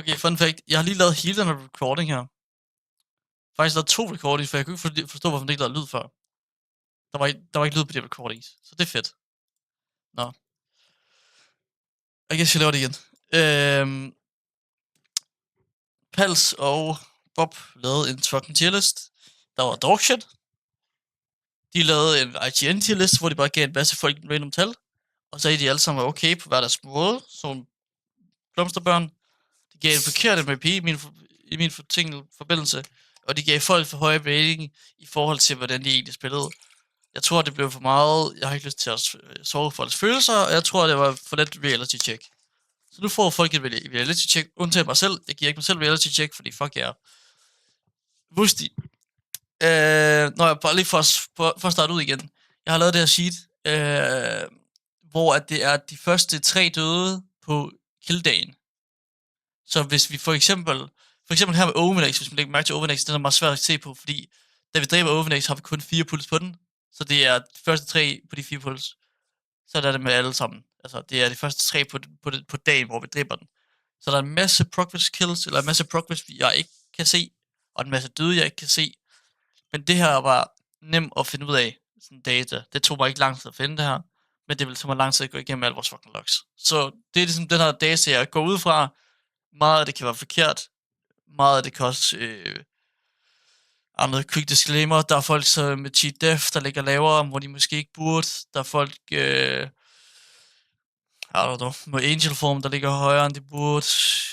Okay, fun fact. Jeg har lige lavet hele den her recording her. Faktisk lavet 2 recordings, for jeg kunne ikke forstå, hvorfor den ikke lavede lyd før. Der var ikke lyd på de recordings, så det er fedt. Nå. Jeg laver det igen. Pals og Bob lavede en fucking tierlist. Der var dogshit. De lavede en IGN tierlist, hvor de bare gav en masse folk en random tal. Og sagde, at de alle sammen var okay på hver deres måde, som blomsterbørn. De gav en forkert MVP i min forbindelse, og de gav folk for høje rating i forhold til, hvordan de egentlig spillede. Jeg tror, det blev for meget. Jeg har ikke lyst til at sove folks følelser, og jeg tror, det var for let reality check. Så nu får folk et reality check, undtagen mig selv. Jeg giver ikke mig selv reality check, fordi fuck jer. Vusti. Når jeg bare lige for at starte ud igen. Jeg har lavet det her sheet, hvor at det er de første 3 døde på killdagen. Så hvis vi for eksempel her med Overnex, hvis man lægger mærke til Overnex, den er meget svært at se på, fordi da vi dræber Overnex, har vi kun 4 puls på den. Så det er de første 3 på de 4 puls. Så er det med alle sammen. Altså, det er de første 3 på dagen, hvor vi dræber den. Så der er en masse progress kills, eller en masse progress, jeg ikke kan se, og en masse døde, jeg ikke kan se. Men det her var nemt at finde ud af, sådan data. Det tog mig ikke lang tid at finde det her, men det ville tage mig lang tid at gå igennem alle vores fucking logs. Så det er ligesom den her data, jeg går ud fra. Meget af det kan være forkert. Meget af det kan også noget quick disclaimer. Der er folk så med cheat def, der ligger lavere, hvor de måske ikke burde. Der er folk med angel form, der ligger højere end de burde.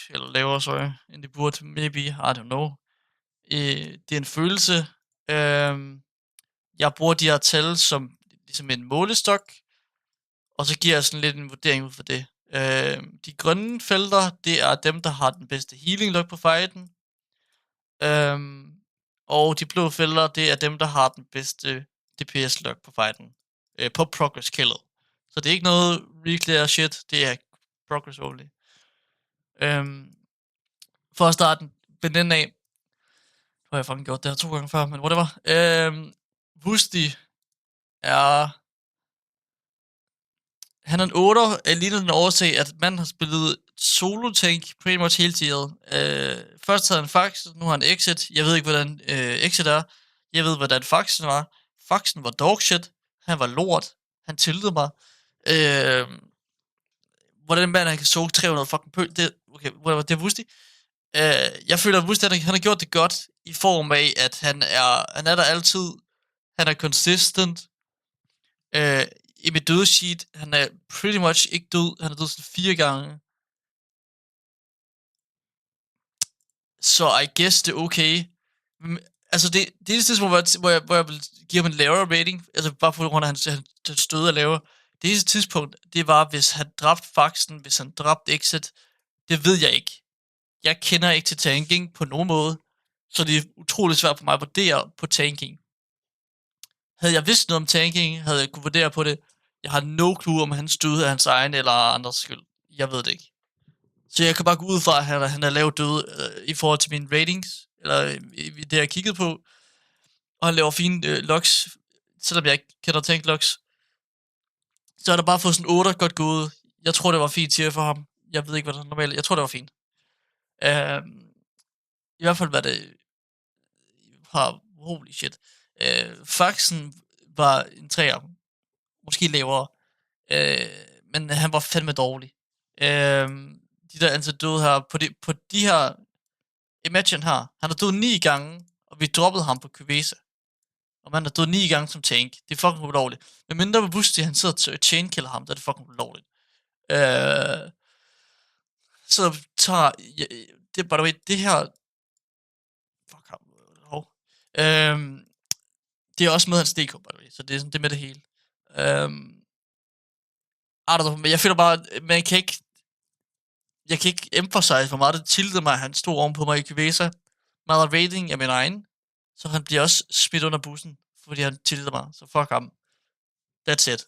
Eller lavere, sorry, end de burde. Maybe, I don't know. Det er en følelse. Jeg bruger de her tal som ligesom en målestok, og så giver jeg sådan lidt en vurdering ud for det. De grønne felter, det er dem, der har den bedste healing log på fighten. Og de blå felter, det er dem, der har den bedste DPS log på fighten. På progress killet. Så det er ikke noget reclear shit, det er progress only. For at starte med den af, nu har jeg fucking gjort det her 2 gange før, men whatever. Vusti er... Han er en 8'er, alene den årsag, at man har spillet solo-tank pretty much hele tiden. Først havde han Fax, nu har han Exit. Jeg ved ikke, hvordan Exit er. Jeg ved, hvordan Faxen var. Faxen var dogshit. Han var lort. Han tiltede mig. Hvordan mand han kan soge 300 fucking pøl. Det er Vusti. Jeg føler, at Vusti han har gjort det godt i form af, at han er der altid. Han er consistent. I mit døde sheet, han er pretty much ikke død. Han er død sådan 4 gange. Så I guess det er okay. Altså det eneste tidspunkt, hvor jeg vil give ham en lavere rating, altså bare på grund af, at hans stød er lavere. Det eneste tidspunkt, det var, hvis han dræbte Faxen, hvis han dræbte Exit. Det ved jeg ikke. Jeg kender ikke til tanking på nogen måde. Så det er utroligt svært for mig at vurdere på tanking. Havde jeg vidst noget om tanking, havde jeg kunne vurdere på det. Jeg har no clue om hans død af hans egen eller andres skyld. Jeg ved det ikke. Så jeg kan bare gå ud fra, at han er lavt død i forhold til mine ratings, eller det jeg kiggede på. Og han laver fine logs, selvom jeg ikke kender tank logs. Så er der bare fået sådan 8 godt gået. Jeg tror, det var fint tier for ham. Jeg ved ikke, hvad der er normalt. Jeg tror, det var fint. I hvert fald var det... Holy shit. Faxen var en 3'er. Måske lavere. Men han var fandme dårlig. De der antal døde her, på de her, Imagine her, han har død 9 gange, og vi droppede ham på Kyvesa. Og man har død 9 gange som tank. Det er fucking ulovligt. Men mindre med Vusti, han sidder til chainkiller ham, der er det fucking ulovligt. Så tager, det er by the way, det her, fuck ham, det er også med hans DK, by the way, så det er sådan, det med det hele. Men jeg føler bare, jeg kan ikke emphasize, hvor meget det tiltede mig, at han stod ovenpå mig i Kyvesa. Meget rating af min egen. Så han bliver også smidt under bussen, fordi han tiltede mig. Så fuck ham. That's it.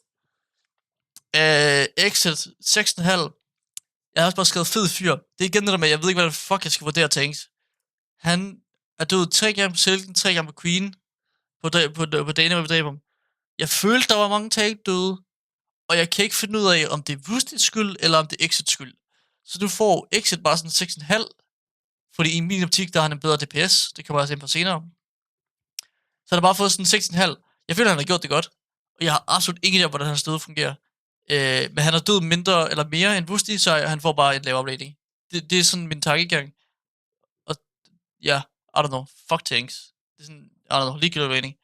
Exit 6,5. Jeg har også bare skrevet fed fyr. Det er igen det der med, jeg ved ikke, hvordan fuck jeg skal vurdere tanks. Han er død 3 gange på Silken, 3 gange på Queen. På dagene, hvor vi dræber ham. Jeg følte, der var mange tank døde. Og jeg kan ikke finde ud af, om det er Vustis skyld, eller om det er Exits skyld. Så du får Exit bare sådan 6,5. Fordi i min optik, der har han en bedre DPS. Det kommer jeg også ind på senere. Så han har bare fået sådan 6,5. Jeg føler, han har gjort det godt. Og jeg har absolut ingen idé om, hvordan hans død fungerer. Men han har død mindre eller mere end Wusty, så han får bare en lavere rating. Det er sådan min tankegang. Og ja, I don't know. Fuck tanks. Det er sådan, I don't know, ligegyldig rating.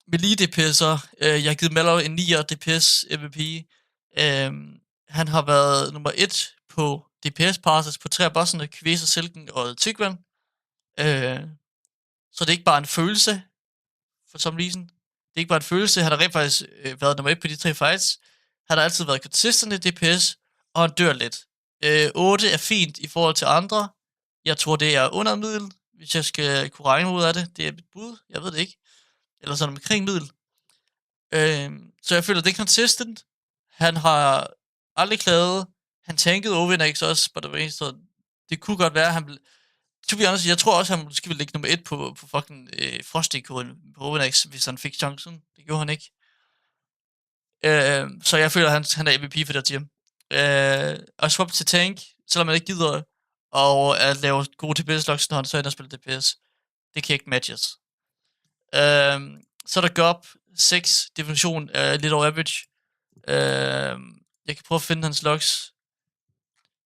Med lige DPS'er, jeg har givet Mallow en 9'er DPS MVP. Han har været nummer 1 på DPS passes på 3 af bosserne, Kvæs og Silken og Tygvan. Så det er ikke bare en følelse, for some reason. Det er ikke bare en følelse, han har rent faktisk været nummer 1 på de 3 fights. Han har altid været consistent i DPS, og han dør lidt. 8 er fint i forhold til andre. Jeg tror, det er under middel, hvis jeg skal kunne regne ud af det. Det er mit bud, jeg ved det ikke. Eller sådan omkring middel. Så jeg føler, det er consistent. Han har aldrig klaget. Han tankede Overnex også, by the way, så det kunne godt være, han to be honest, jeg tror også, han måske ville ligge nummer 1 på fucking Frosty-koden på Overnex, hvis han fik chancen. Det gjorde han ikke. Så jeg føler, han er MVP for det team. Og swap til tank, selvom man ikke gider og at lave gode DPS-logs, når han så ender at spille DPS. Det kan ikke matches. Så er der Gob 6, definition er lidt over average. Jeg kan prøve at finde hans logs.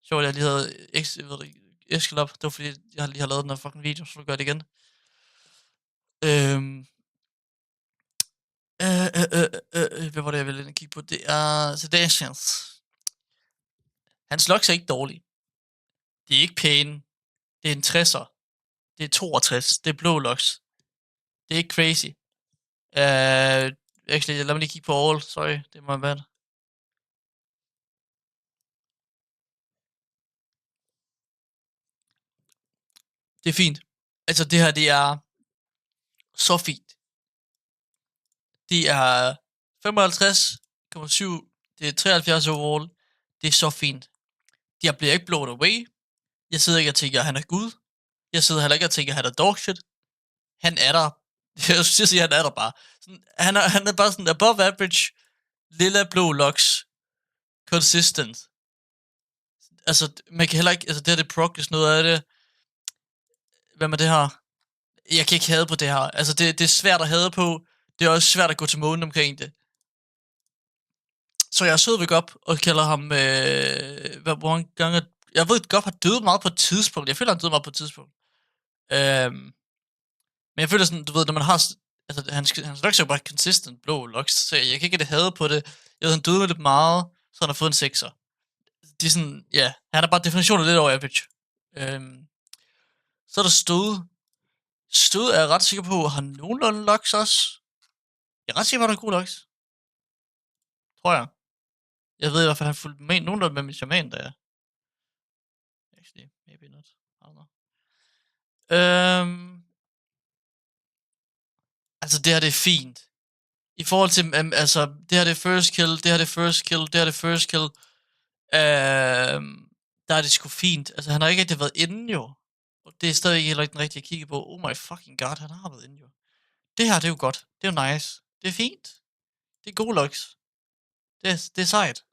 Sjovt, jeg lige havde Eskel op. Det var fordi, jeg lige har lavet den her fucking video, så du gør det igen. Hvad var det, jeg ville kigge på? Det er Sedacians. Hans logs er ikke dårlige. Det er ikke pæne. Det er en 60'er. Det er 62. Det er blå logs. Det er ikke crazy. Actually, lad mig lige kigge på all. Sorry, det er my bad. Det er fint. Altså, det her, det er så fint. Det er 55,7. Det er 73 overall. Det er så fint. Jeg bliver ikke blown away. Jeg sidder ikke og tænker, at han er Gud. Jeg sidder heller ikke og tænker, at han er dog shit. Han er der. Jeg synes, at han er der bare. Sådan, han er bare sådan above average. Lilla blå locks. Consistent. Altså, man kan heller ikke... Altså, det her, det progress noget af det. Hvad med det her? Jeg kan ikke hade på det her. Altså, det er svært at hade på. Det er også svært at gå til månen omkring det. Så jeg er sød ved Gob og kalder ham... hvor mange gange... Jeg ved, at Gob har dødet meget på et tidspunkt. Jeg føler, han døde meget på et tidspunkt. Men jeg føler sådan, du ved, når man har... Altså, hans logs er jo bare consistent blå logs, så jeg kan ikke det hade på det. Jeg ved, han døde lidt meget, så han har fået en 6'er. Det er sådan, ja, han er bare definitionen lidt over average. Så er der stød. Stød er jeg ret sikker på, har nogenlunde logs også. Jeg er ret sikker på, at han har gode logs. Tror jeg. Jeg ved i hvert fald, at han fulgte med nogenlunde med min shaman, der er. Actually, maybe not. I don't know. Altså, det her, det er fint. I forhold til, altså, det her, det er first kill, det her, det er first kill, det her, det er first kill. Der er det sgu fint. Altså, han har ikke rigtig været inde, jo. Og det er stadig heller ikke den rigtige at kigge på. Oh my fucking god, han har været inde, jo. Det her, det er jo godt. Det er jo nice. Det er fint. Det er gode logs. Det er sejt.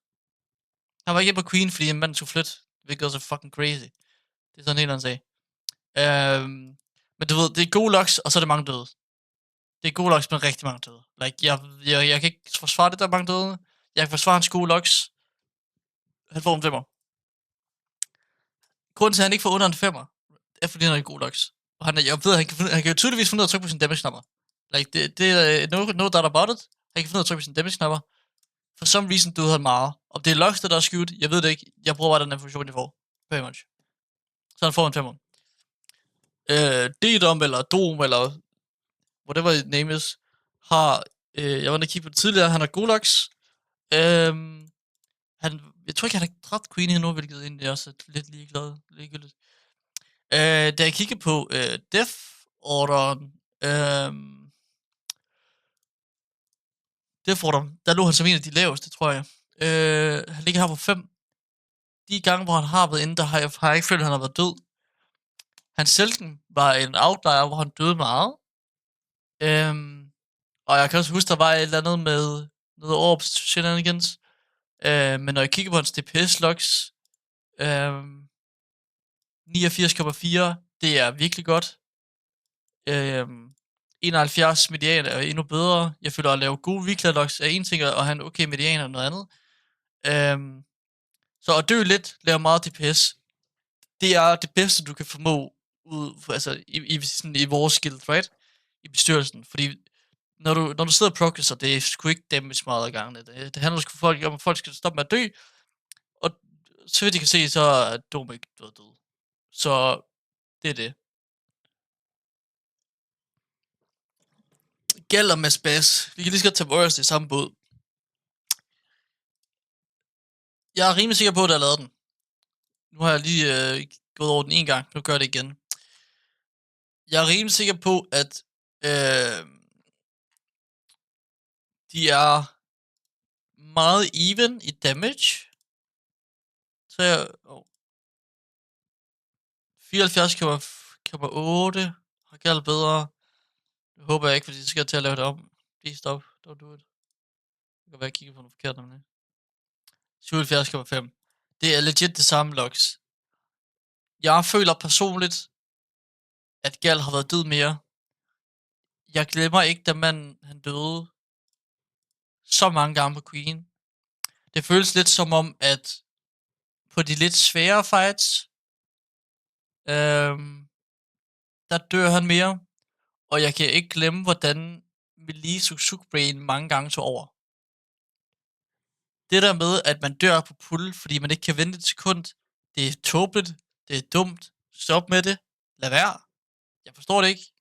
Han var ikke på Queen, fordi en mand skulle flytte. Hvilket også er fucking crazy. Det er sådan en helt anden sag. Men du ved, det er gode logs, og så er det mange døde. Det er gode logs med rigtig mange døde. Like, jeg kan ikke forsvare det, der er mange døde. Jeg kan forsvare hans gode logs. Han får en 5'er. Grunden til, at han ikke får under en 5'er, er fordi han har gode logs. Og jeg ved, han kan jo tydeligvis finde ud af at trykke på sin damage-knapper. Like, det er no doubt about it. Han kan finde ud af at trykke på sin damage-knapper. For some reason døde han meget. Om det er logs, der er skjult, jeg ved det ikke. Jeg bruger bare den information, jeg får. Very much. Så han får en 5'er. D-Dom eller Dom eller whatever it name is, har, jeg var inde og kigge på det tidligere, han har gode logs. Jeg tror ikke, han har dræbt Queen endnu, hvilket egentlig også er lidt ligegyldigt. Da jeg kigger på Death Orderen, Death Orderen, der lå han som en af de laveste, tror jeg. Han ligger her på 5. De gange, hvor han har været inde, der har jeg ikke følt, at han har været død. Hans Selten var en outlier, hvor han døde meget. Og jeg kan også huske, der var et eller andet med noget Orbs shenanigans. Men når jeg kigger på hans DPS logs, 89,4, det er virkelig godt. 71 median er endnu bedre. Jeg føler at lave gode weekly-logs er en ting, og have en okay median er noget andet. Så at dø lidt, lave meget DPS, det er det bedste, du kan formå ud, altså i vores skill, right? I bestyrelsen. Fordi når du sidder og progresser, det er sgu ikke damage meget af gangene. Det handler sgu om, at folk skal stoppe med at dø, og så vidt de kan se, så er Doom ikke død. Så det er det. Gæld og Mads Bass. Vi kan lige så godt tage Warriors i samme båd. Jeg er rimelig sikker på, at jeg lavede den. Nu har jeg lige gået over den en gang. Nu gør jeg det igen. Jeg er rimelig sikker på, at de er meget even i damage. Så jeg... 74,8 har galt bedre. Det håber jeg ikke, fordi så skal jeg til at lave det om. Please stop. Don't do it. Det kan være, jeg kigger på noget forkert nemlig. 77,5. Det er legit det samme logs. Jeg føler personligt, at Gal har været død mere. Jeg glemmer ikke, da han døde så mange gange på Queen. Det føles lidt som om, at på de lidt svære fights, der dør han mere. Og jeg kan ikke glemme, hvordan Melee Brain mange gange tog over. Det der med, at man dør på pull, fordi man ikke kan vente et sekund, det er tåbeligt, det er dumt. Stop med det. Lad være. Jeg forstår det ikke.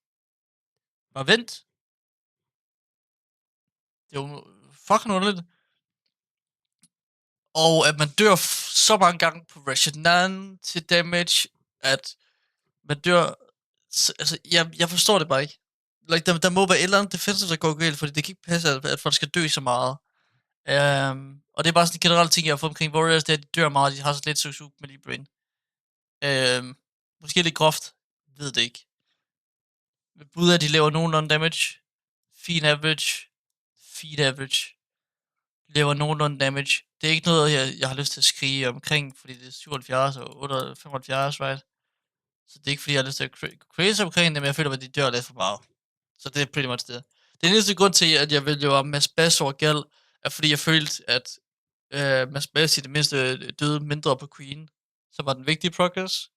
Bare vent. Det er jo fucking underligt. Og at man dør så mange gange på Rashidan til damage, at man dør... Altså, jeg forstår det bare ikke. Like, der må være et eller andet defensive, der går galt, fordi det kan ikke passe, at folk skal dø så meget. Og det er bare sådan en generelt ting, jeg har fået omkring Warriors, det er, at de dør meget, de har så lidt suksuk med lige brain. Måske lidt groft, ved det ikke. Med bud at de laver nogenlunde damage. Fint average. Laver nogenlunde damage. Det er ikke noget, jeg har lyst til at skrige omkring, fordi det er 77 og 75, right? Så det er ikke fordi, jeg har lyst til at gå crazy omkring det, men jeg føler, at de dør lidt for meget. Så det er pretty much det. Den eneste grund til, at jeg vil jo Mads Bass over Gal, er fordi jeg følte, at Mads Bass i det mindste døde mindre på Queen, som var den vigtige progress.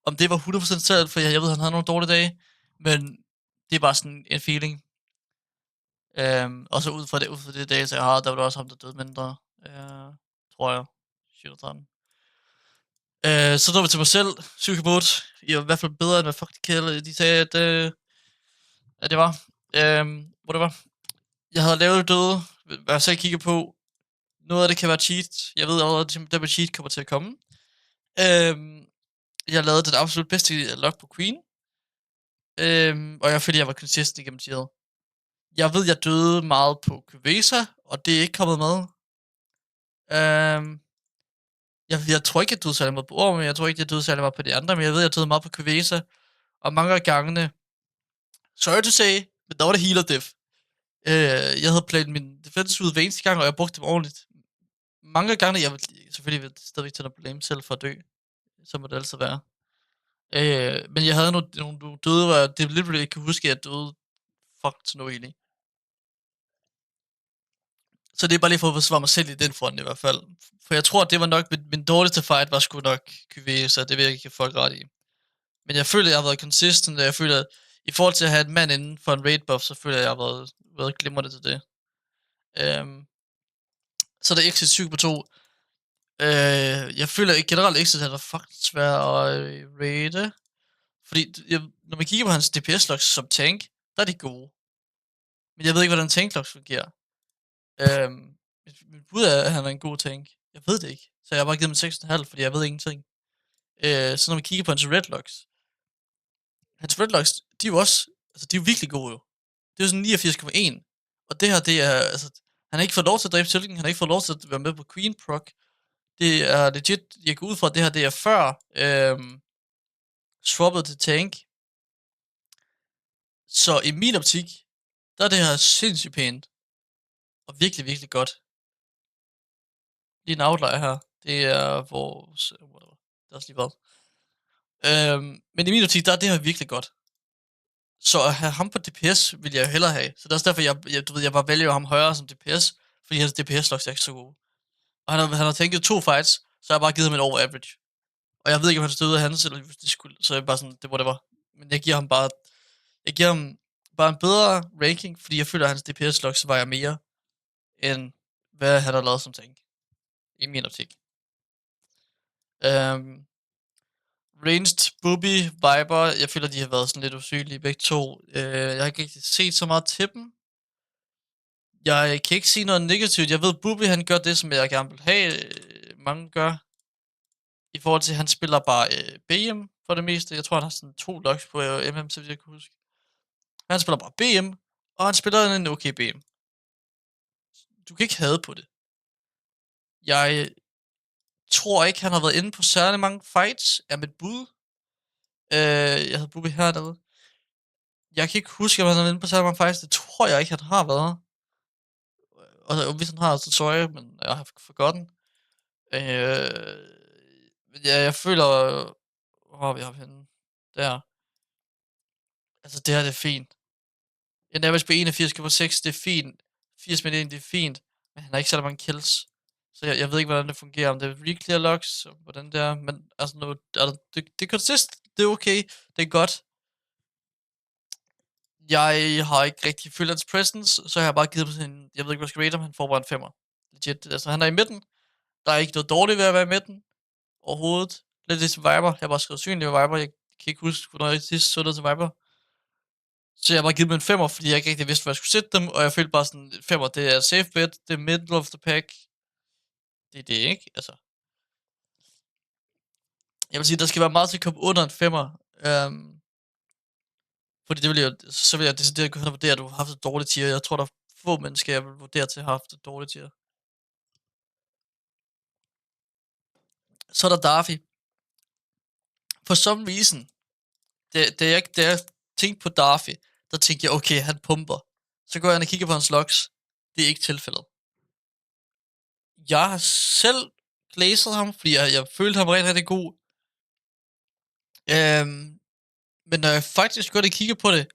Om det var 100% selv, for jeg ved, han havde nogle dårlige dage, men det er bare sådan en feeling. Og så ud fra det data, jeg har, der var det også ham, der døde mindre, tror jeg. 713. Så når vi til mig selv, 7,8. I er i hvert fald bedre, end hvad fuck de kælder. De sagde, at det var. Hvor det var. Jeg havde lavet døde, hvad jeg så kigger på. Noget af det kan være cheat. Jeg ved allerede, at det med cheat kommer til at komme. Jeg lavede den absolut bedste log på Queen. Og jeg følte, jeg var consistent igennem tidet. Jeg ved, jeg døde meget på Kvesa, og det er ikke kommet med. Jeg tror ikke, jeg døde særlig meget på Orm, men jeg tror ikke, jeg døde særlig meget på de andre, men jeg ved, jeg døde meget på Kvesa. Og mange af gangene, sorry to say, men der var det healer diff. Jeg havde playet min defense ud hver eneste gang, og jeg brugte dem ordentligt. Mange af gangene, jeg vil selvfølgelig stadigvæk tage noget blame selv for at dø. Så må det altid være. Men jeg havde nogle døde, hvor det literally ikke kan huske, at jeg døde fuck til noget egentlig. Så det er bare lige for at forsvare mig selv i den front i hvert fald. For jeg tror, at det var nok, min dårligste fight var sgu nok QV, så det vil jeg ikke give folk ret i. Men jeg føler, at jeg har været consistent, og jeg føler, at i forhold til at have en mand inden for en raid buff, så føler jeg, at jeg har været glimrende til det. Så der er Exit 7 på 2. Jeg føler generelt Exit er fucking svært at raide. Fordi når man kigger på hans DPS-logs som tank, der er de gode. Men jeg ved ikke, hvordan tank-logs fungerer. Mit bud er, at han er en god tank. Jeg ved det ikke. Så jeg har bare givet ham 6,5, fordi jeg ved ingenting. Så når man kigger på hans redlocks, de er jo også, altså de er jo virkelig gode jo. Det er jo sådan 89,1. Og det her, det er, altså, han har ikke fået lov til at dræbe Tilken, han har ikke fået lov til at være med på Queen proc. Det er legit, jeg går ud fra, at det her, det er før swappet til tank. Så i min optik, der er det her sindssygt pænt. Og virkelig, virkelig godt. Lige en outlier her. Det er vores... Det er også lige hvad. Men i min optik, der er det her virkelig godt. Så at have ham på DPS vil jeg hellere have. Så det er også derfor, jeg bare vælger ham højere som DPS, fordi hans DPS-logs er ikke så gode. Og han har tænkt 2 fights, så har jeg bare givet ham en over average. Og jeg ved ikke, om han støder hans, eller hvis det skulle, så er jeg bare sådan, det var. Men jeg giver ham bare en bedre ranking, fordi jeg føler, at hans DPS-logs vejer mere, end hvad han har lavet som tank. I min optik. Ranged, Booby, Viper, jeg føler, de har været sådan lidt usynlige begge to. Jeg har ikke rigtig set så meget til dem. Jeg kan ikke sige noget negativt. Jeg ved, Booby han gør det, som jeg gerne vil have, mange gør. I forhold til, at han spiller bare BM for det meste. Jeg tror, han har sådan 2 logs på MM, så vidt jeg kan huske. Han spiller bare BM, og han spiller en okay BM. Du kan ikke hade på det. Jeg tror ikke, han har været inde på særlig mange fights af mit bud. Jeg havde Booby hernede. Jeg kan ikke huske, om han har været inde på særlig mange fights. Det tror jeg ikke, han har været. Og hvis han har, så sorry, men jeg har forgotten. Ja, jeg føler... Hvor har vi ham henne? Der. Altså, det her, det er fint. En average på 81,6, det er fint. 80 med 1, det er fint. Men han har ikke særlig mange kills. Så jeg ved ikke, hvordan det fungerer. Om det er reclear logs, og hvordan det er. Men altså, det consist, det er okay. Det er godt. Jeg har ikke rigtig følt hans presence, så jeg har bare givet ham sådan en... Jeg ved ikke, hvad jeg skal rate ham. Han får bare en 5'er. Legit. Altså, han er i midten. Der er ikke noget dårligt ved at være i midten. Overhovedet. Lidt ligesom Viper. Jeg har bare skrevet synlig ved Viper. Jeg kan ikke huske, hvornår jeg sidst så noget til Viper. Så jeg har bare givet dem en 5'er, fordi jeg ikke rigtig vidste, hvor jeg skulle sætte dem. Og jeg følte bare sådan, 5'er, det er safe bet. Det er middle of the pack. Det er det, ikke? Altså. Jeg vil sige, der skal være meget til at komme under en 5'er. Fordi det vil jeg, så vil jeg decideret kunne vurdere, at du har haft et dårligt tier. Jeg tror, der er få mennesker, jeg vil vurdere til at have haft et dårligt tier. Så er der Darby. For some reason, da jeg tænkte på Darby, der tænkte jeg, okay, han pumper. Så går jeg ind og kigger på hans logs. Det er ikke tilfældet. Jeg har selv glazet ham, fordi jeg følte ham rigtig, rigtig god. Men når jeg faktisk går ind og kigger på det,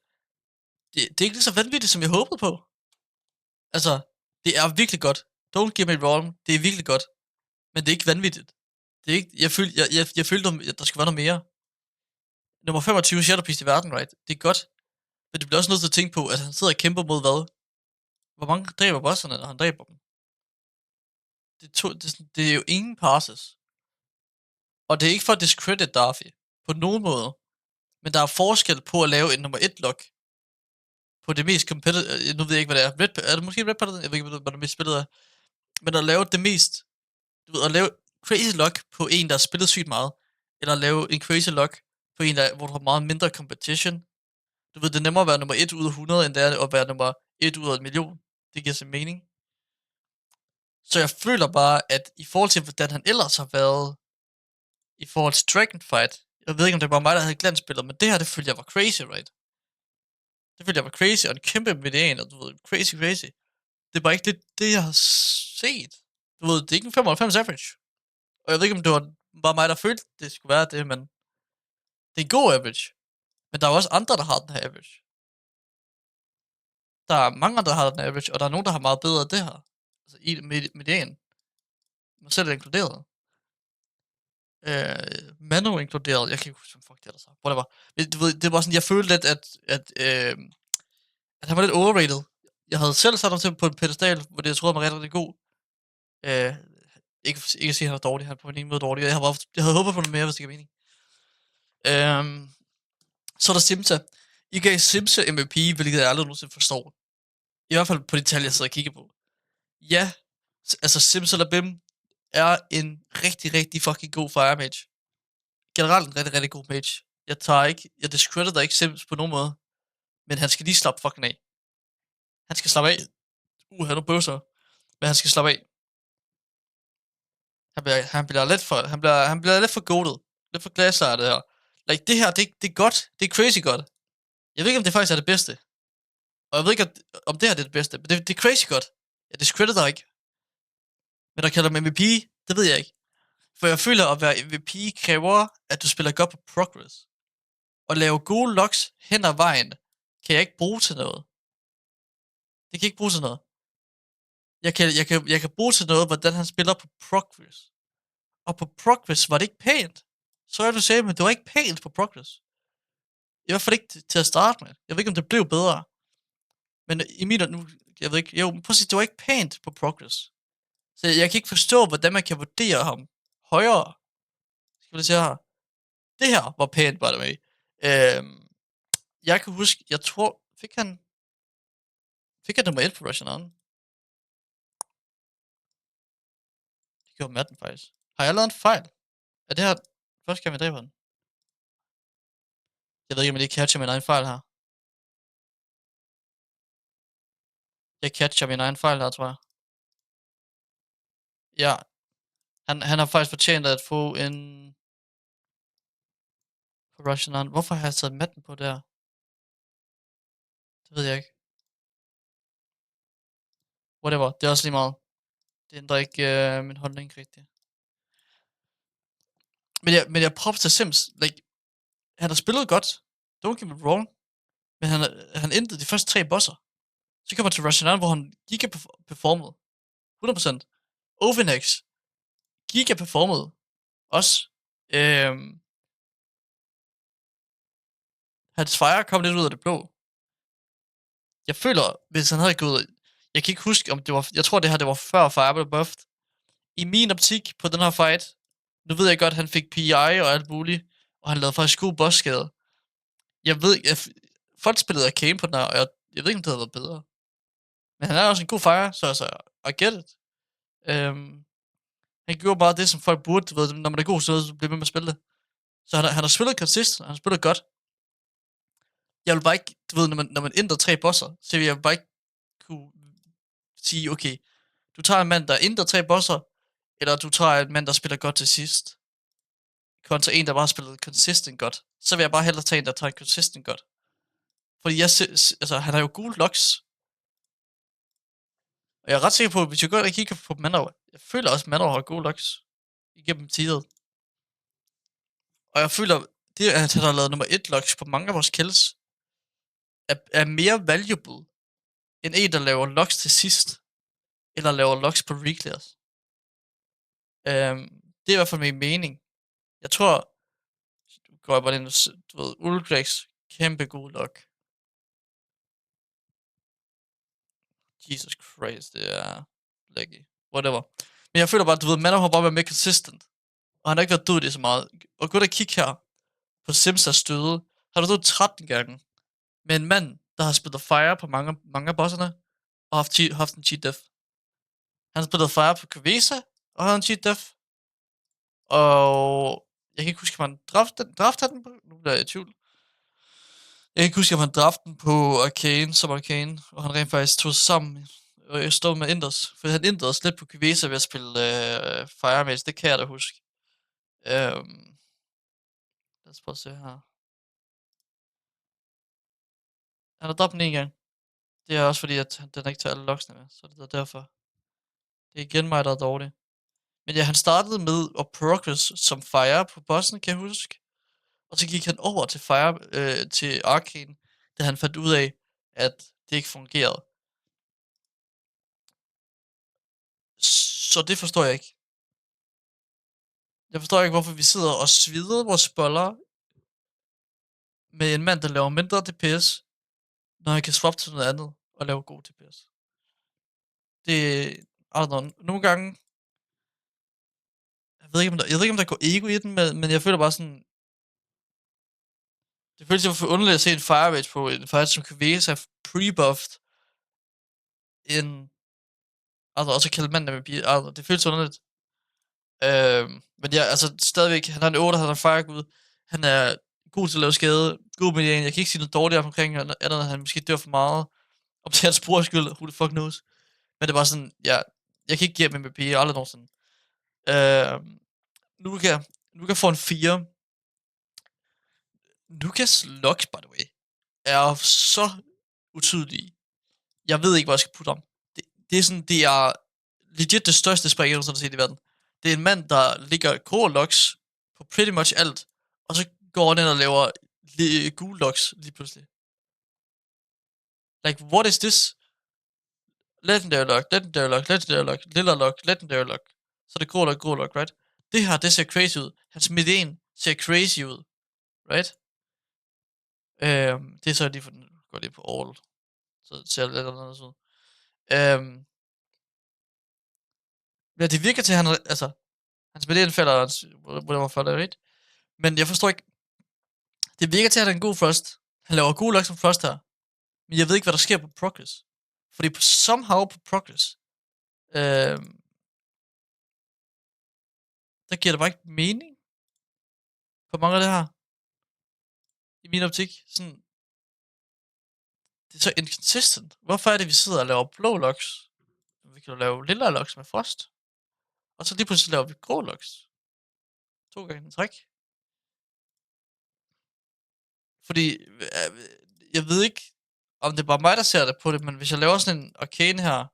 det er ikke lige så vanvittigt, som jeg håbede på. Altså, det er virkelig godt. Don't get me wrong, det er virkelig godt. Men det er ikke vanvittigt. Det er ikke, jeg følte, at der skulle være noget mere. Nummer 25 Shadowpriest i verden, right? Det er godt. Men det bliver også nødt til at tænke på, at han sidder og kæmper mod hvad? Hvor mange dræber bosserne, når han dræber dem? Det er jo ingen passes. Og det er ikke for at discredit Darby. På nogen måde. Men der er forskel på at lave en nummer 1 lock. På det mest competitive... Nu ved jeg ikke, hvad det er. Er det måske Red Paladin? Jeg ved ikke, hvad det mest spillet er. Men at lave det mest... Du ved, at lave crazy lock på en, der har spillet sygt meget. Eller at lave en crazy lock på en, hvor du har meget mindre competition. Du ved, det er nemmere at være nummer 1 ud af 100, end det er at være nummer 1 ud af 1 million. Det giver sig mening. Så jeg føler bare, at i forhold til, hvordan han ellers har været i forhold til Dragonfight, jeg ved ikke, om det var mig, der havde glansbilleder, men det her, det følte jeg var crazy, right? Det følte jeg var crazy, og en kæmpe median, og du ved, crazy. Det er bare ikke det, jeg har set. Du ved, det er ikke en 95 average. Og jeg ved ikke, om det var bare mig, der følte, det skulle være det, men det er en god average. Men der er også andre, der har den her average. Der er mange andre, der har den her average, og der er nogen, der har meget bedre af det her. Altså i median. Man selv er inkluderet. Manu inkluderet. Jeg kan ikke huske, hvad fuck det er der så. Whatever. Du ved, det var sådan, jeg følte lidt, at han var lidt overrated. Jeg havde selv sat ham til på en pedestal, hvor det jeg troede, han var rigtig, rigtig god. Ikke at sige, at han var dårlig. Han er på en måde dårlig. Jeg havde håbet på noget mere, hvis det giver mening. Så er der Simsa. I gav Simsa MVP, hvilket jeg aldrig nogensinde forstår. I hvert fald på de tal, jeg sidder og kigger på. Ja, altså Simsalabim er en rigtig, rigtig fucking god fire mage. Generelt en rigtig, rigtig god mage. Jeg discrediter ikke Sims på nogen måde. Men han skal lige slappe fucking af. Han skal slappe af. Han er bøvser. Men han skal slappe af. Han bliver lidt for goated. Lidt for glaseret det her. Like, det her, det er godt. Det er crazy godt. Jeg ved ikke, om det faktisk er det bedste. Og jeg ved ikke, om det her er det bedste. Men det er crazy godt. Jeg discrediter ikke. Men at kalde ham MVP, det ved jeg ikke. For jeg føler, at være MVP kræver, at du spiller godt på progress. Og lave gode locks hen ad vejen, kan jeg ikke bruge til noget. Det kan ikke bruge til noget. Jeg kan bruge til noget, hvordan han spiller på progress. Og på progress var det ikke pænt. Så er du sagde, men det var ikke pænt på progress. I hvert fald ikke til at starte med. Jeg ved ikke, om det blev bedre. Men i mit nu, jeg ved ikke, jo, prøv at sige, det var ikke pænt på progress. Så jeg kan ikke forstå, hvordan man kan vurdere ham højere. Skal vi se her. Det her var pænt, by the way. Jeg kan huske, jeg tror, fik han nummer 1 på Russian On? Det gjorde Madden faktisk. Har jeg lavet en fejl? Er det her første gang, vi dræber den? Jeg ved ikke, om jeg lige catcher min egen fejl her. Jeg catcher min egen fejl her, tror jeg. Ja. Han har faktisk fortjent at få en... på Russian On. Hvorfor har jeg taget Madden på der? Det ved jeg ikke. Whatever, det er også lige meget. Det ændrer ikke min holdning rigtigt. Men jeg props til Sims. Like, han har spillet godt. Don't get me wrong. Men han endte de første 3 bosser. Så kommer til Russian On, hvor han giga-performede. 100%. Ovenex. Giga-performede. Også. Hans fire kom lidt ud af det blå. Jeg føler, hvis han havde gået... Jeg kan ikke huske, om det var... Jeg tror, det var før Fire blev buffed. I min optik på den her fight... Nu ved jeg godt, at han fik PI og alt muligt. Og han lavede faktisk god bossskade. Jeg ved... Folk spillede Arcane på den her, og jeg ved ikke, om det havde været bedre. Men han er også en god fire, så altså... I get it. Han gjorde bare det, som folk burde. Du ved, når man er god, så bliver man med at spille det. Så han har spillet consistent, han har spillet godt. Jeg vil bare ikke, du ved, når man ændrer 3 bosser, så vil jeg bare ikke kunne sige, okay, du tager en mand, der ændrer 3 bosser, eller du tager en mand, der spiller godt til sidst, kontra en, der bare har spillet consistent godt. Så vil jeg bare hellere tage en, der tager consistent godt. Fordi altså, han har jo gode locks. Og jeg er ret sikker på, at hvis jeg går og kigger på Manor, jeg føler også, at Manor har gode locks igennem tidet. Og jeg føler, det at han har lavet nummer 1 locks på mange af vores kills, er mere valuable, end en, der laver locks til sidst, eller laver locks på reclears. Det er i hvert fald min mening. Jeg tror, du går bare ind og, du ved, Ulgrex, kæmpe god lock. Jesus Christ, det er laggy. Whatever. Men jeg føler bare, du ved, Manor har bare været mere consistent. Og han har ikke været død i så meget. Og gå og kigge her på Simsas støde. Har du død 13 gange med en mand, der har spillet Fire på mange af bosserne, og haft en cheat death. Han har spillet Fire på Kvesa, og havde en cheat death. Og jeg kan ikke huske, om han draftede den på. Nu bliver jeg i tvivl. Jeg kan ikke huske, om han draftede den på Arcane, som Arcane, og han rent faktisk tog sig sammen og stod med Inders. For han ændrede lidt på Kvesa ved at spille Fire Mage, det kan jeg da huske. Lad os prøve at se her. Han har droppet den en gang. Det er også fordi, at den ikke tager alle locksene med, så det er derfor. Det er igen mig, der er dårlig. Men ja, han startede med at progress som Fire på bossen, kan jeg huske. Og så gik han over til Fire, til Arcane, da han fandt ud af, at det ikke fungerede. Så det forstår jeg ikke. Jeg forstår ikke, hvorfor vi sidder og svider vores boller med en mand, der laver mindre DPS, når han kan swappe til noget andet og lave god DPS. Det, I don't know, nogle gange, jeg ved ikke, om der går ego i den, men jeg føler bare sådan, det føles jo for underligt at se en Fire Mage på en fight, som kan vise sig pre-buffed en, altså også kalde manden med bil, altså det føles underligt. Men ja, altså stadigvæk, han er en 8, han er firegud, han er god til at lave skade, god med jeg kan ikke sige noget dårligt omkring, andet end han måske dør for meget, om det er hans brors skyld, who the fuck knows. Men det var sådan, ja, jeg kan ikke give ham MVP, aldrig nogensinde. Nuka får en 4. Nukas locks, by the way, er så utydelige. Jeg ved ikke, hvor jeg skal putte ham. Det er sådan, det er legit det største spring, jeg nogensinde har set i verden. Det er en mand, der ligger grå locks på pretty much alt, og så går han ind og laver gule locks lige pludselig. Like, what is this? Legendary lock, legendary lock, legendary lock, lilla lock, legendary lock. Så er det grå lock, right? Det her, det ser crazy ud. Hans median ser crazy ud, right? Det er så lige for den går lige på all. Så det ser lidt anderledes ud. Ja, det virker til, at han, altså, hans median falder, hvordan var falder, right? Men jeg forstår ikke, det virker til, at han er en god frost. Han laver gode locks som frost her. Men jeg ved ikke, hvad der sker på progress. Fordi somehow på progress, der giver det bare ikke mening på mange af det her. I min optik, sådan, det er så inconsistent. Hvorfor er det, vi sidder og laver blå locks? Vi kan jo lave lilla locks med frost. Og så lige pludselig laver vi grå locks. 2 gange i træk. Fordi, jeg ved ikke, om det er bare mig, der ser det på det, men hvis jeg laver sådan en arcane her,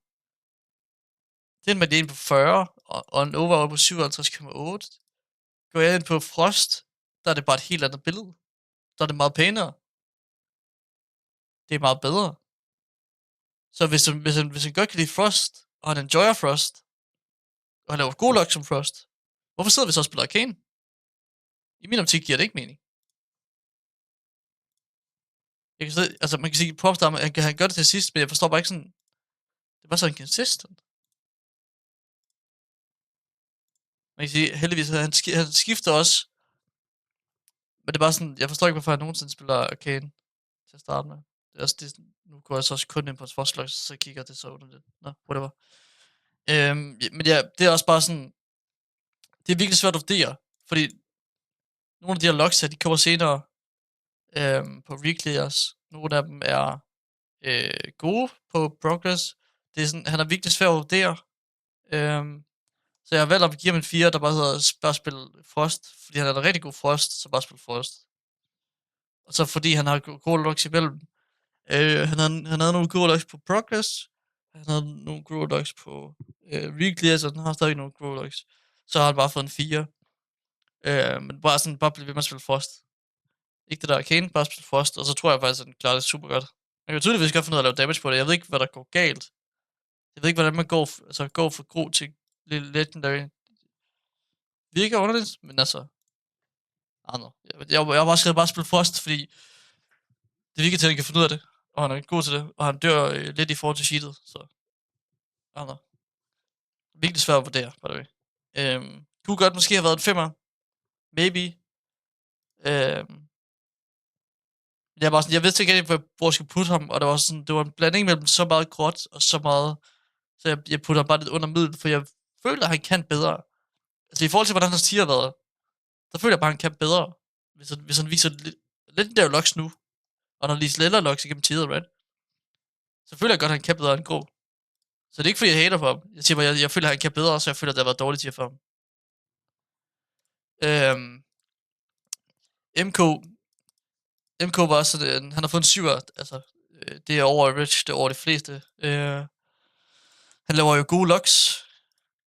det er en median på 40, og en overall på 57,8. Går jeg ind på frost, der er det bare et helt andet billede. Der er det meget pænere. Det er meget bedre. Så hvis han godt kan lide frost, og han enjoyer frost, og han laver god locks som frost, hvorfor sidder vi så og spiller arcane? I min optik giver det ikke mening. Jeg kan altså man kan sige, props der, han gør det til sidst, men jeg forstår bare ikke sådan, det var så inconsistent. Man kan sige, heldigvis, han skifter også, men det er bare sådan, jeg forstår ikke, hvorfor han nogensinde spiller arcane til at starte med. Det er også, nu går jeg så også kun ind på hans forslag, så kigger det så under det. Nå, whatever. Men ja, det er også bare sådan, det er virkelig svært at vurdere, fordi nogle af de her logs her, de kommer senere på reclears. Nogle af dem er gode på progress. Det er sådan, han er virkelig svær at vurdere. Så jeg har valgt at give ham en 4, der bare hedder bare spille Frost, fordi han er en rigtig god Frost, så bare spille Frost. Og så fordi han har gode logs imellem. Han havde nogle gode logs på progress, han havde nogle gode logs på reclears, og han har stadig nogle gode logs. Så har han bare fået en 4. Men bare blive ved med at spille Frost. Ikke det der arcane, bare spille Frost, og så tror jeg faktisk, at den klarer det super godt. Man kan tydeligvis godt finde ud af at lave damage på det. Jeg ved ikke, hvad der går galt. Jeg ved ikke, hvordan man går fra grå til legendary. Virker underligt, men altså... Jeg har bare skrevet bare spille Frost, fordi det virker til, at han kan finde ud af det. Og han er god til det, og han dør lidt i forhold til sheetet, så... Virkelig svært at vurdere, by the way. Kunne godt måske have været en 5'er. Maybe. Jeg var sådan, jeg vidste ikke rigtig, hvor jeg skulle putte ham, og det var en blanding mellem så meget gråt og så meget, så jeg putter ham bare lidt under middel, for jeg føler, at han kan bedre. Altså i forhold til, hvordan hans tier har været, så føler jeg bare, at han kan bedre, hvis han viser lidt der locks nu, og når han viser lidt locks igennem tider, right? Så føler jeg godt, at han kan bedre end grå. Så det er ikke, fordi jeg hater på ham. Jeg siger bare, jeg føler, at han kan bedre, så jeg føler, at det har været dårligt tier for ham. MK var sådan, han har fået en 7'er, altså, det er over average, det er over de fleste. Han laver jo gode locks.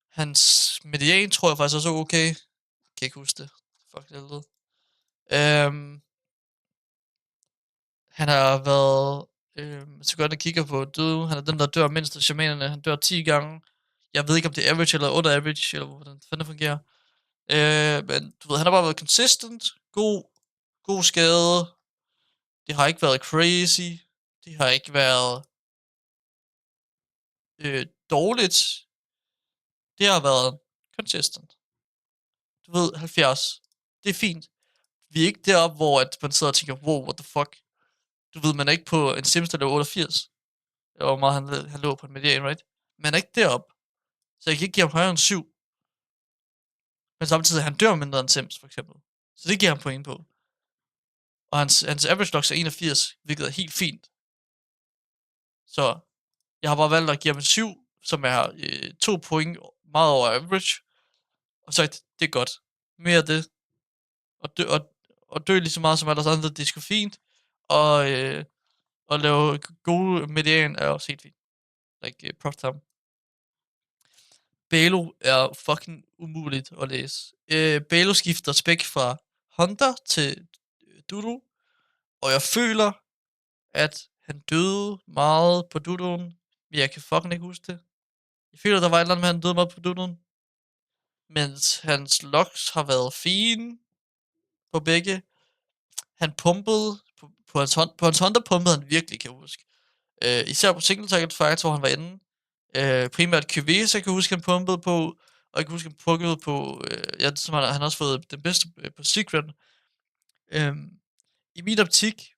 Hans median tror jeg faktisk også er okay. Kan ikke huske det. Fuck helvede. Han har været... så godt jeg kigger på døde. Han er den, der dør mindst af shamanerne. Han dør 10 gange. Jeg ved ikke, om det er average eller under average, eller hvordan fanden det fungerer. Men du ved, han har bare været consistent. God skade. Det har ikke været crazy. Det har ikke været dårligt. Det har været consistent. Du ved, 70. Det er fint. Vi er ikke deroppe, hvor at man sidder og tænker, wow, what the fuck. Du ved, man er ikke på en Sims, der løber 88. Det var meget, han lå på en median, right? Man er ikke deroppe. Så jeg kan ikke give ham højere end 7. Men samtidig, han dør mindre end Sims, for eksempel. Så det giver han point på. Og hans average logs er 81, hvilket er helt fint. Så jeg har bare valgt at give ham en 7, som er 2 point meget over average. Og sagt, det er godt. Mere af det. Og dø lige så meget som alle andre, det er sgu fint. Og lave gode median er også helt fint. Like, props til ham. Balo er fucking umuligt at læse. Balo skifter spæk fra Hunter til Dudu, og jeg føler, at han døde meget på Dudu'en, men jeg kan fucking ikke huske det. Jeg føler, der var et eller andet med, at han døde meget på Dudu'en, mens hans logs har været fine på begge. Han pumpede på hans Hunter pumpede han virkelig, kan jeg huske. Især på single target fights, hvor han var inde. Primært QV's, jeg kan huske, han pumpede på, og jeg kan huske, han pumpede på, ja, som han har også fået den bedste på Secret. I min optik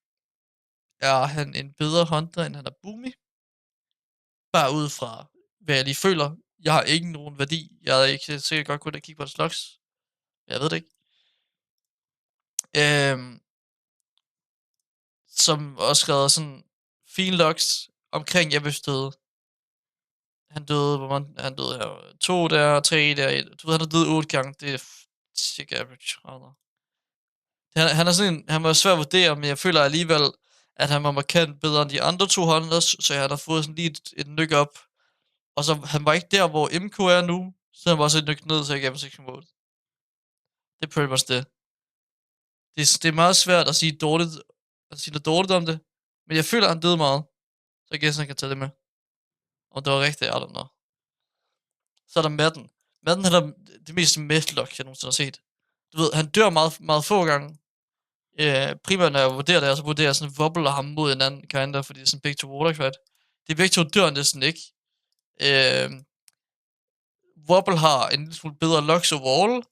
er han en bedre hunter, end han er Boomy. Bare ud fra, hvad jeg lige føler. Jeg har ikke nogen værdi. Jeg er ikke sikkert godt kunne kigge på hans logs. Jeg ved det ikke. Som også skrevet sådan fine logs omkring Jeppes døde. Han døde, hvor man, han døde her 2 der, 3 der, 1. Du ved, han er død 8 gange. Det er cirka average. Han er sådan en, han var svær at vurdere, men jeg føler alligevel, at han var markant bedre end de andre 2 hunters, så jeg har fået sådan lige et nyk op. Og så han var ikke der, hvor MK er nu, så han var også et nyk ned, så jeg gav ham 6 mode. Det er pretty much det. Det er meget svært at sige dårligt, noget dårligt om det, men jeg føler, at han døde meget. Så jeg gætter, han kan tage det med. Og det var rigtigt, I don't know. Så er der Madden. Madden er det mest medlock, jeg nogensinde har set. Du ved, han dør meget, meget få gange. Primært når jeg vurderer det, så vurderer jeg sådan, wobbler ham mod en anden kinda, fordi det er sådan begge to water fight. Det er begge to dør næsten ikke. Wobble har en lille smule bedre locks overall.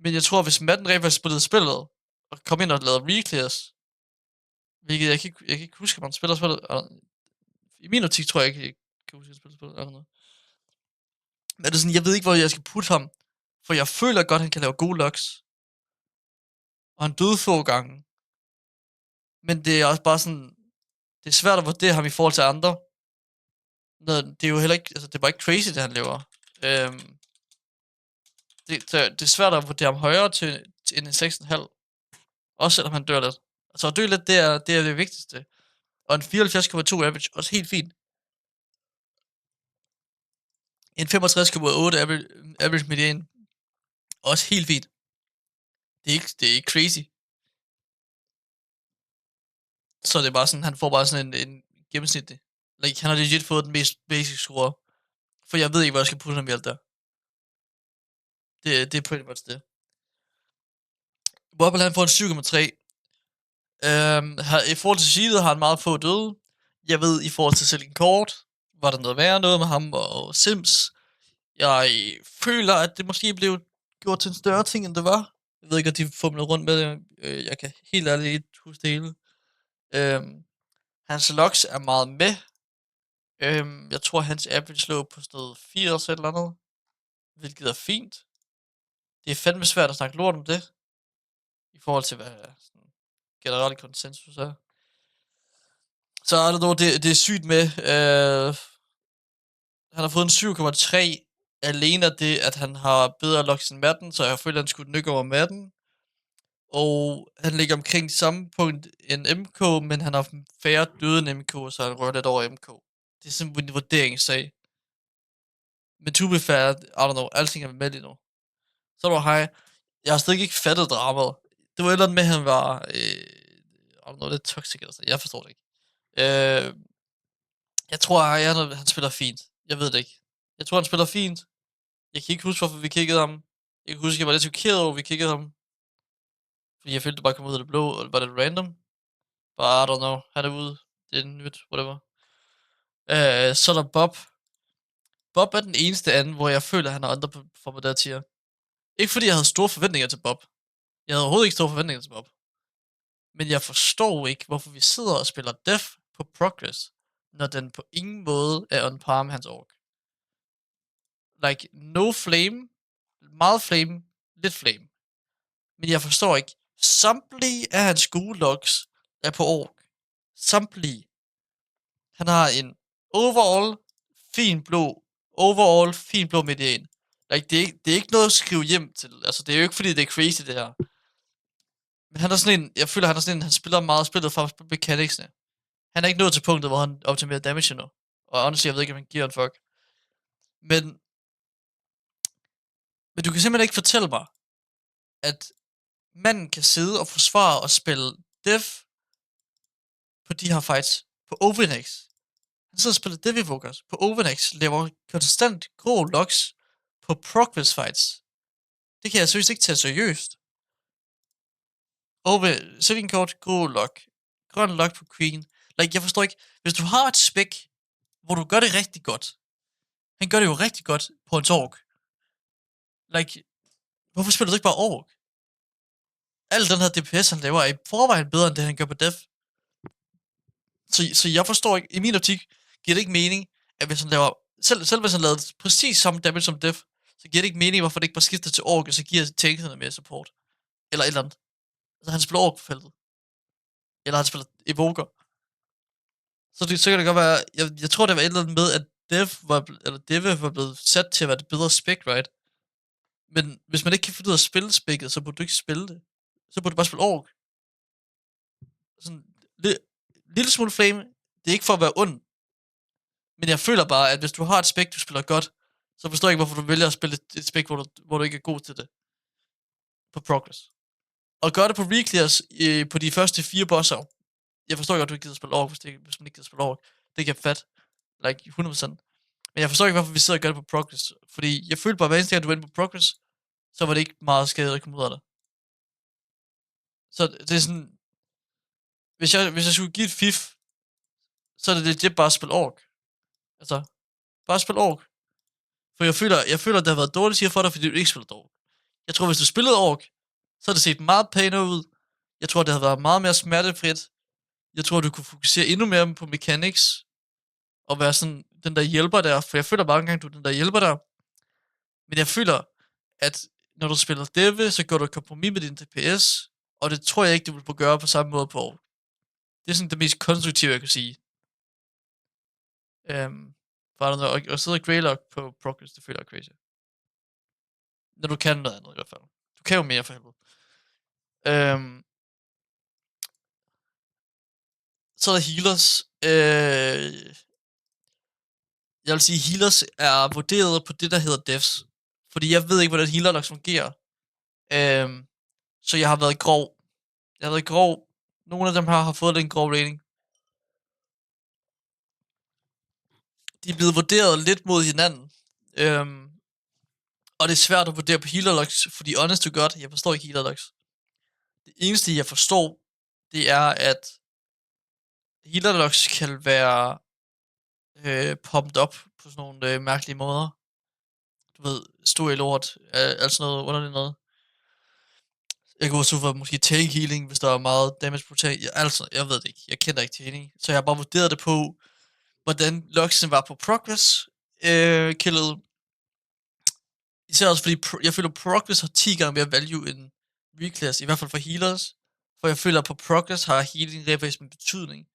Men jeg tror, hvis Madden rent faktisk spillede spillet, og kom ind og lavede reclears, hvilket jeg kan ikke huske, at man spiller spillet. I min optik tror jeg ikke, jeg kan huske, at spille spillet. Eller noget. Men det er sådan, jeg ved ikke, hvor jeg skal putte ham. For jeg føler godt, at han kan lave gode locks. Og han døde få gange. Men det er også bare sådan, det er svært at vurdere ham i forhold til andre. Det er jo heller ikke, altså det er bare ikke crazy, det han laver. Det er svært at vurdere ham højere til en 6,5. Også selvom han dør lidt. Altså at dø lidt, det er det vigtigste. Og en 74,2 average, også helt fint. En 65,8 average median, også helt fint. Det er ikke crazy. Så det er bare sådan, han får bare sådan en gennemsnitlig. Like, han har legit fået den mest basic score. For jeg ved ikke, hvor jeg skal putte ham i alt der. Det er pretty much det. Wobble han får en 7,3. I forhold til seedet har han meget få døde. Jeg ved, i forhold til Silken Court, var der noget værre noget med ham og Sims. Jeg føler, at det måske blev gjort til en større ting, end det var. Jeg ved ikke, at de fumlede rundt med det. Jeg kan helt ærligt ikke huske det hele. Hans logs er meget med. Jeg tror, hans average lå på sådan noget 80 eller andet. Hvilket er fint. Det er fandme svært at snakke lort om det. I forhold til, hvad sådan, generelt konsensus er. Så er det er sygt med. Han har fået en 7,3 alene af det, at han har bedre logs end Madden, så jeg føler, at han skulle nykke over Madden. Og han ligger omkring samme punkt end MK, men han har færre døde end MK, så han rører lidt over MK. Det er simpelthen en vurderingssag. Men to be fair, I don't know, alting er med lige nu. Så var hej. Jeg har stadig ikke fattet dramaet. Det var et eller andet med, at han var, I don't know, lidt toxic eller sådan. Jeg forstår det ikke. Jeg tror, han spiller fint. Jeg ved det ikke. Jeg tror, han spiller fint. Jeg kan ikke huske, hvorfor vi kiggede ham. Jeg kan huske, at jeg var lidt chokeret over, at vi kiggede ham. Fordi jeg følte, det bare kom ud af det blå, eller var det random? Bare, I don't know, han er ude. Det er nyt, whatever. Så er der Bob. Bob er den eneste anden, hvor jeg føler, at han er underperformet der tier. Ikke fordi jeg havde store forventninger til Bob. Jeg havde overhovedet ikke store forventninger til Bob. Men jeg forstår ikke, hvorfor vi sidder og spiller Def på Progress, når den på ingen måde er on par med hans ork. Like, no flame, meget flame, lidt flame. Men jeg forstår ikke, samtlige af hans gode logs er på ork. Samtlige. Han har en overall fin blå median. Like, det er ikke noget at skrive hjem til. Altså, det er jo ikke fordi, det er crazy, det her. Men han er sådan en, jeg føler, han er sådan en, han spiller meget spillet fra mechanicsne. Han er ikke nået til punktet, hvor han optimerer damage endnu. Og honestly, jeg ved ikke, om han giver en fuck. Men, men du kan simpelthen ikke fortælle mig, at manden kan sidde og forsvare og spille def på de her fights på Overnex. Han sidder og spiller Dev Evokers på Overnex, laver konstant grå logs på Progress fights. Det kan jeg seriøst ikke tage seriøst. Saving kort, grå log. Grøn log på Queen. Like, jeg forstår ikke. Hvis du har et spec, hvor du gør det rigtig godt. Han gør det jo rigtig godt på en ork. Like, hvorfor spiller du ikke bare ork? Al den her DPS, han laver, er i forvejen bedre, end det, han gør på def. Så jeg forstår ikke, i min optik, giver det ikke mening, at hvis han laver, selv hvis han lavede præcis samme damage som def, så giver det ikke mening, hvorfor det ikke bare skifter til ork, og så giver tankerne mere support. Eller et eller andet. Altså han spiller ork på feltet. Eller han spiller evoker. Så kan det godt være, jeg tror det var et eller andet med, at Deve var blevet sat til at være det bedre spec, right? Men hvis man ikke kan finde ud af at spille spækket, så burde du ikke spille det. Så burde du bare spille ork. Sådan, lille smule flame, det er ikke for at være ond. Men jeg føler bare, at hvis du har et spec, du spiller godt, så forstår jeg ikke, hvorfor du vælger at spille et spec, hvor du ikke er god til det. På progress. Og gør det på reclears på de første 4 bosser. Jeg forstår godt, at du ikke gider spille ork, hvis man ikke gider spille ork. Det kan fat. Like 100%. Men jeg forstår ikke, hvorfor vi sidder og gør det på progress. Fordi jeg følte bare, at hver eneste gang, du var inde på progress, så var det ikke meget skade at komme ud af det. Så det er sådan... Hvis jeg skulle give et fif, så er det legit bare at spille ork. Altså, bare spil ork. For jeg føler, at det har været dårligt siger for dig, fordi du ikke spiller ork. Jeg tror, hvis du spillede ork, så har det set meget pænere ud. Jeg tror, det har været meget mere smertefrit. Jeg tror, du kunne fokusere endnu mere på mechanics. Og være sådan den der hjælper der. For jeg føler mange gange, du er den der hjælper der. Men jeg føler, at når du spiller Deve, så går du kompromis med din DPS. Og det tror jeg ikke, du vil få gøre på samme måde på ork. Det er sådan det mest konstruktive, jeg kan sige. Og sidde og Greylock på progress, det føler jeg crazy. Når du kan noget andet i hvert fald. Du kan jo mere for helvede. Så er der healers. Jeg vil sige, healers er vurderet på det, der hedder devs. Fordi jeg ved ikke, hvordan healerlocks fungerer. Så jeg har været grov. Nogle af dem her har fået den grov rating. De er blevet vurderet lidt mod hinanden. Og det er svært at vurdere på healerlocks, fordi honest to god, jeg forstår ikke healerlocks. Det eneste, jeg forstår, det er, at healerlocks kan være pumped op på sådan nogle mærkelige måder. Du ved, stå i lort, altså noget underligt noget. Jeg kunne også for måske tank healing, hvis der er meget damage på tank. Altså, jeg ved det ikke. Jeg kender ikke tanking. Så jeg har bare vurderet det på, hvordan locksen var på progress killet. Især også fordi, jeg føler, progress har 10 gange mere value end reclass, i hvert fald for healers. For jeg føler, at på progress har healing reface med betydning.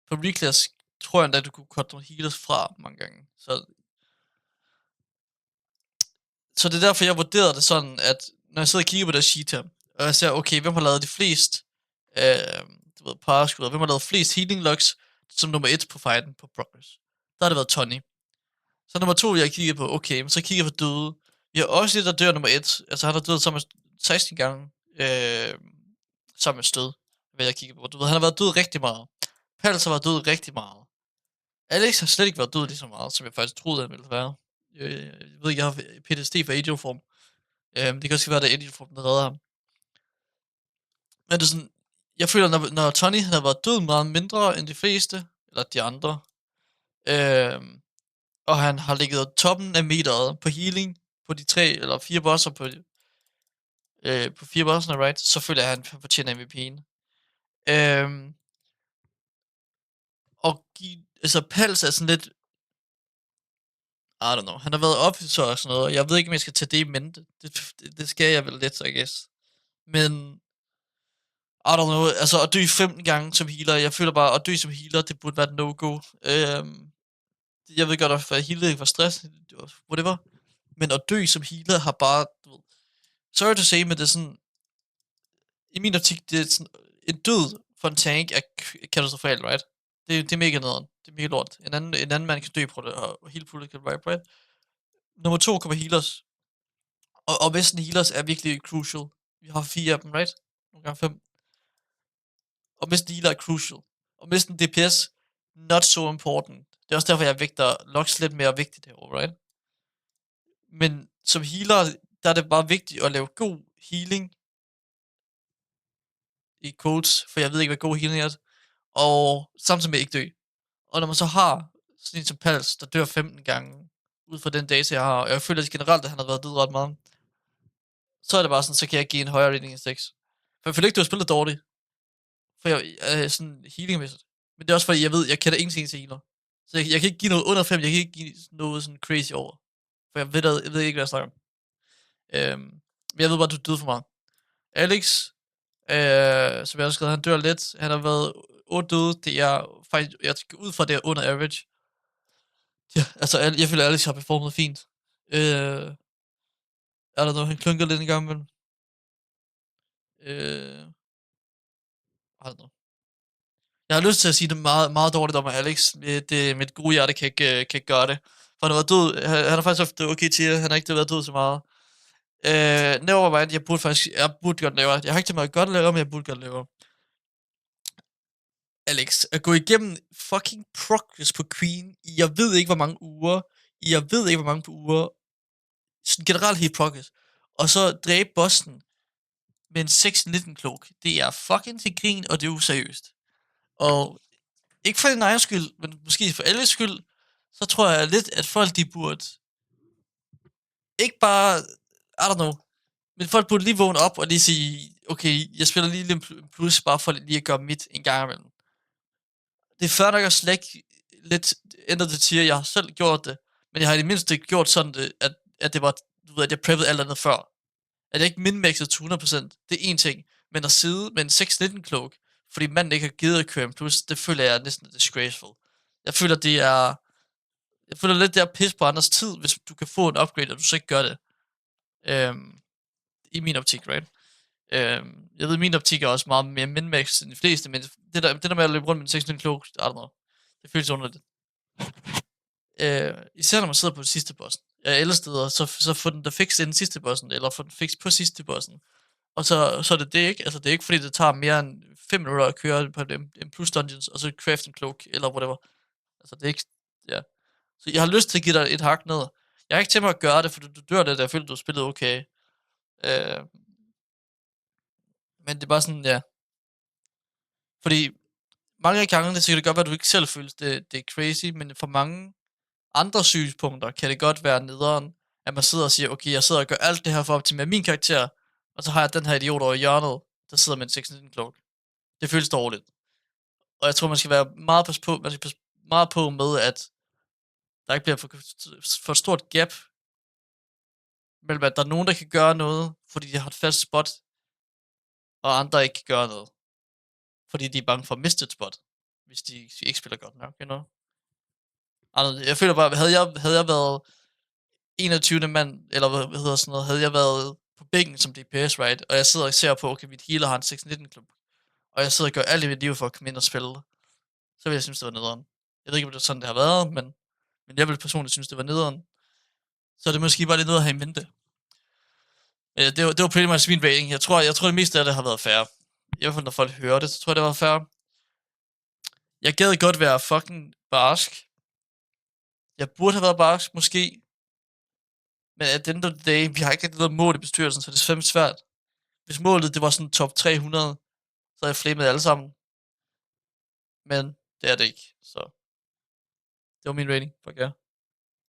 På reclass tror jeg, at du kunne cutte nogle healers fra mange gange. Så det er derfor, jeg vurderede det sådan, at når jeg sidder og kigger på det sheet her, og jeg ser, okay, hvem har lavet de flest paraskud, hvem har lavet flest healing logs som nummer 1 på fighten på progress. Der har det været Tony. Så nummer 2, jeg kigger på, okay, men så kigger jeg på døde. Vi har også lidt, der dør nummer 1. Altså han har død sammen 16 gange sammen med stød, hvad jeg kigger på. Du ved, han har været død rigtig meget. Pals har været død rigtig meget. Alex har slet ikke været død lige så meget, som jeg faktisk troede, han ville være. Jeg ved ikke, jeg har PTSD for Angel-form. Det kan også være, at det er Angel-form, der redder ham. Men det er sådan, jeg føler, når Tony han har været død meget mindre end de fleste, eller de andre, og han har ligget toppen af meteret på healing, på de 3 eller 4 bosser på 4 bosserne, right, så føler jeg, at han fortjener MVP'en. Og altså Pals er sådan lidt, I don't know, han har været officer og sådan noget, og jeg ved ikke, om jeg skal tage det i mente. Det skal jeg vel lidt, I guess. Men I don't know, altså at dø 15 gange som healer, jeg føler bare, at dø som healer, det burde være et no-go. Jeg ved godt, at healer ikke var stress, whatever. Men at dø som healer har bare, du ved, sorry to say, men det er sådan, i min optik, det er sådan, en død for en tank er katastrofalt, right? Det er mega nederen, det er mega lort. En anden mand kan dø på det, og hele pullet kan vibe, right? Nummer 2 kommer healers. Og Western healers er virkelig crucial. Vi har 4 af dem, right? Nogle gange 5. Og Western healer er crucial. Og Western DPS, not so important. Det er også derfor, jeg vægter Lux lidt mere vigtigt herovre, right? Men som healer, der er det bare vigtigt at lave god healing i codes, for jeg ved ikke, hvad god healing er, og samtidig med ikke dø. Og når man så har sådan en som Pals, der dør 15 gange, ud fra den data, jeg har, og jeg føler generelt, at han har været død ret meget, så er det bare sådan, så kan jeg give en højere rating end 6. For jeg føler ikke, du har spillet dårligt. For jeg er sådan healing-mæssigt. Men det er også fordi, jeg ved, jeg kender ingenting til healer. Så jeg kan ikke give noget under 5, jeg kan ikke give noget sådan crazy over. For jeg ved ikke, hvad jeg snakker om. Men jeg ved bare, du døde for meget. Alex, som jeg har skrevet, han dør lidt. Han har været 8 døde. Det er faktisk, jeg går ud fra det er under average. Ja, altså, jeg føler, at Alex har performet fint. Er der noget, han klunker lidt en gang imellem? I don't know. Jeg har lyst til at sige det meget, meget dårligt om Alex. Mit gode hjerte kan ikke gøre det. For han har været død. Han har faktisk haft okay til. Han har ikke været død så meget. Nevermind, jeg burde godt lave. Jeg har ikke til mig godt lave, men jeg burde godt lave. Alex, at gå igennem fucking progress på Queen i jeg ved ikke hvor mange uger. Sådan generelt helt progress. Og så dræbe bossen med en 6-19 klok. Det er fucking til grin, og det er useriøst. Og ikke for din egen skyld, men måske for alles skyld, så tror jeg lidt, at folk de burde ikke bare, I don't know, men folk burde lige vågne op og lige sige, okay, jeg spiller lige en plus, bare for lige at gøre mit en gang imellem. Det er før nok at slække lidt ændre det til, jeg har selv gjort det, men jeg har i det mindste gjort sådan, at det var, du ved, at jeg preppede alt andet før. At jeg ikke min-maxede til 100%, det er en ting, men at sidde med en 6-19 klok, fordi manden ikke har givet at køre en plus, det føler jeg er næsten disgraceful. Jeg føler lidt, det er pis på andres tid, hvis du kan få en upgrade, og du så ikke gør det. I min optik, right? Jeg ved, min optik er også meget mere min-max end de fleste, men det der med at løbe rundt med en 6 klok, I don't know. Det føles underligt. Især når man sidder på sidste bossen. Alle steder, så få den der fikset inden sidste bossen, eller få den fikset på sidste bossen. Og så er det ikke. Altså, det er ikke fordi, det tager mere end 5 minutter at køre på en plus dungeons, og så craft en cloak, eller whatever. Altså, det er ikke, ja. Så jeg har lyst til at give dig et hak ned. Jeg har ikke tænkt mig at gøre det, for du dør det, der jeg følte, du spillede okay. Men det er bare sådan, ja. Fordi mange gange, det sikkert godt være, at du ikke selv føles, det er crazy, men for mange andre synspunkter kan det godt være nederen, at man sidder og siger, okay, jeg sidder og gør alt det her for at optimere min karakter, og så har jeg den her idiot over i hjørnet, der sidder med en 6-19 klok. Det føles dårligt. Og jeg tror, man skal være meget på med, at der ikke bliver for stort gap mellem, at der er nogen, der kan gøre noget, fordi de har et fast spot, og andre ikke kan gøre noget. Fordi de er bange for at miste et spot, hvis de ikke spiller godt nok, you know? Jeg føler bare, havde jeg været 21. mand, eller hvad hedder sådan noget, havde jeg været på bænken som DPS, right, og jeg sidder og ser på, okay, mit healer har en 6-19 klub, og jeg sidder og gør alt i mit liv for at komme ind og spille, så vil jeg synes, det var nederen. Jeg ved ikke, om det er sådan, det har været, men jeg vil personligt synes, det var nederen. Så det måske bare lidt noget at have i mente. Det var pretty much min rating. Jeg tror det meste af det har været fair. I hvert fald, når folk hører det, så tror jeg, det var fair. Jeg gad godt være fucking barsk. Jeg burde have været barsk, måske. Men at the end of the day, vi har ikke rigtig noget mål i bestyrelsen, så det er fandme svært. Hvis målet, det var sådan top 300, så havde jeg flamet alle sammen. Men det er det ikke, så det var min rating. Fuck ja.